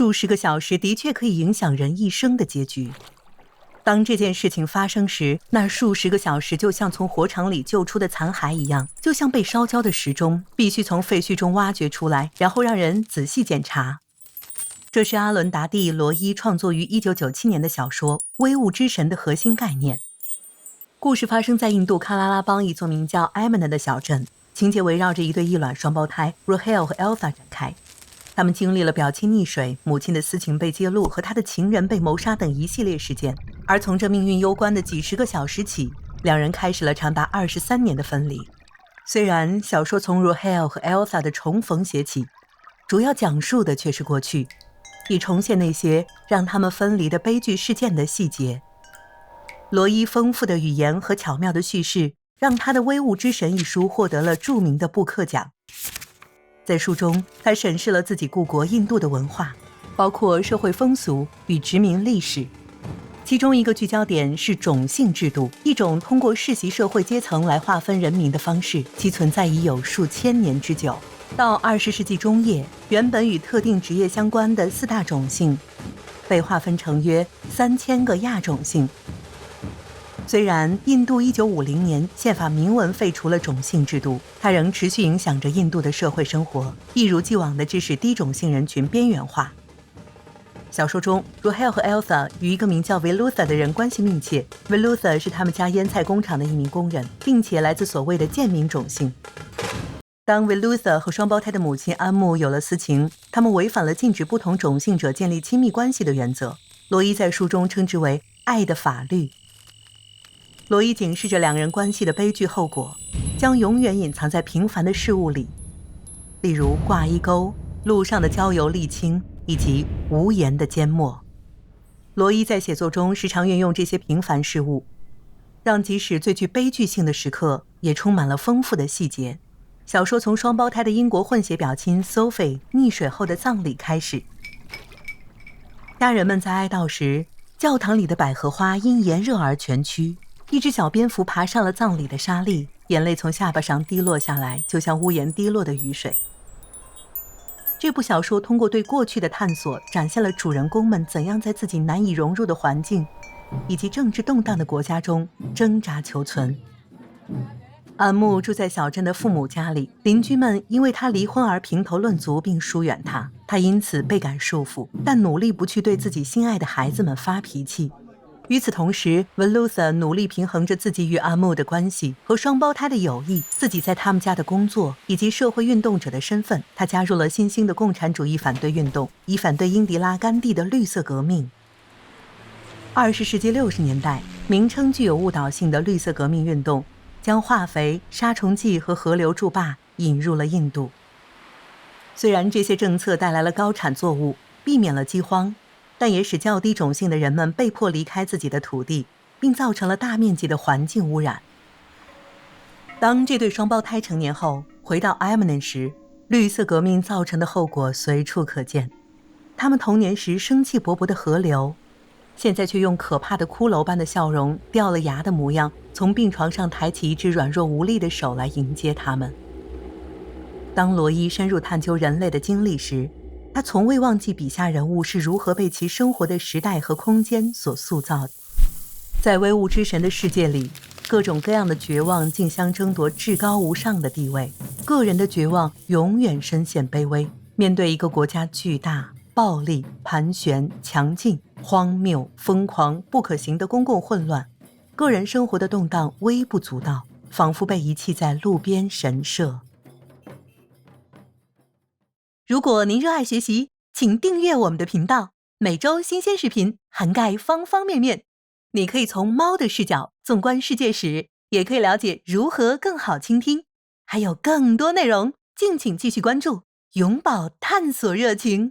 数十个小时的确可以影响人一生的结局。当这件事情发生时，那数十个小时就像从火场里救出的残骸一样，就像被烧焦的时钟，必须从废墟中挖掘出来，然后让人仔细检查。这是阿伦达蒂·罗伊创作于1997年的小说《微物之神》的核心概念。故事发生在印度喀拉拉邦一座名叫埃曼的小镇，情节围绕着一对异卵双胞胎 Rahel 和 Elsa 展开。他们经历了表亲溺水、母亲的私情被揭露和他的情人被谋杀等一系列事件，而从这命运攸关的几十个小时起，两人开始了长达23年的分离。虽然小说从 Rahel 和 Elsa 的重逢写起，主要讲述的却是过去，以重现那些让他们分离的悲剧事件的细节。罗伊丰富的语言和巧妙的叙事，让他的《微物之神》一书获得了著名的布克奖。在书中，他审视了自己故国印度的文化，包括社会风俗与殖民历史。其中一个聚焦点是种姓制度，一种通过世袭社会阶层来划分人民的方式，其存在已有数千年之久。到20世纪中叶，原本与特定职业相关的4大种姓被划分成约3000个亚种姓。虽然印度1950年宪法明文废除了种姓制度，它仍持续影响着印度的社会生活，一如既往地致使低种姓人群边缘化。小说中 Rahel 和 Elsa 与一个名叫 Velutha 的人关系密切。Velutha 是他们家腌菜工厂的一名工人，并且来自所谓的贱民种姓。当 Velutha 和双胞胎的母亲安慕有了私情，他们违反了禁止不同种姓者建立亲密关系的原则。罗伊在书中称之为爱的法律。罗伊警示着两人关系的悲剧后果，将永远隐藏在平凡的事物里，例如挂衣钩、路上的焦油沥青以及无言的缄默。罗伊在写作中时常运用这些平凡事物，让即使最具悲剧性的时刻也充满了丰富的细节。小说从双胞胎的英国混血表亲 Sophie 溺水后的葬礼开始。家人们在哀悼时，教堂里的百合花因炎热而蜷曲，一只小蝙蝠爬上了葬礼的沙砾，眼泪从下巴上滴落下来，就像屋檐滴落的雨水。这部小说通过对过去的探索，展现了主人公们怎样在自己难以融入的环境以及政治动荡的国家中挣扎求存。安慕住在小镇的父母家里，邻居们因为他离婚而评头论足并疏远他，他因此倍感束缚，但努力不去对自己心爱的孩子们发脾气。与此同时 Velutha 努力平衡着自己与安慕的关系和双胞胎的友谊，自己在他们家的工作以及社会运动者的身份。他加入了新兴的共产主义反对运动，以反对英迪拉·甘地的绿色革命。20世纪60年代，名称具有误导性的绿色革命运动将化肥、杀虫剂和河流筑坝引入了印度。虽然这些政策带来了高产作物，避免了饥荒，但也使较低种姓的人们被迫离开自己的土地，并造成了大面积的环境污染。当这对双胞胎成年后回到埃曼嫩时，绿色革命造成的后果随处可见。他们童年时生气勃勃的河流，现在却用可怕的骷髅般的笑容、掉了牙的模样，从病床上抬起一只软弱无力的手来迎接他们。当罗伊深入探究人类的经历时，他从未忘记笔下人物是如何被其生活的时代和空间所塑造的。在微物之神的世界里，各种各样的绝望竞相争夺至高无上的地位，个人的绝望永远深陷卑微。面对一个国家巨大、暴力、盘旋、强劲、荒谬、疯狂、不可行的公共混乱，个人生活的动荡微不足道，仿佛被遗弃在路边神社。如果您热爱学习，请订阅我们的频道，每周新鲜视频涵盖方方面面。你可以从猫的视角纵观世界史，也可以了解如何更好倾听。还有更多内容，敬请继续关注，永葆探索热情。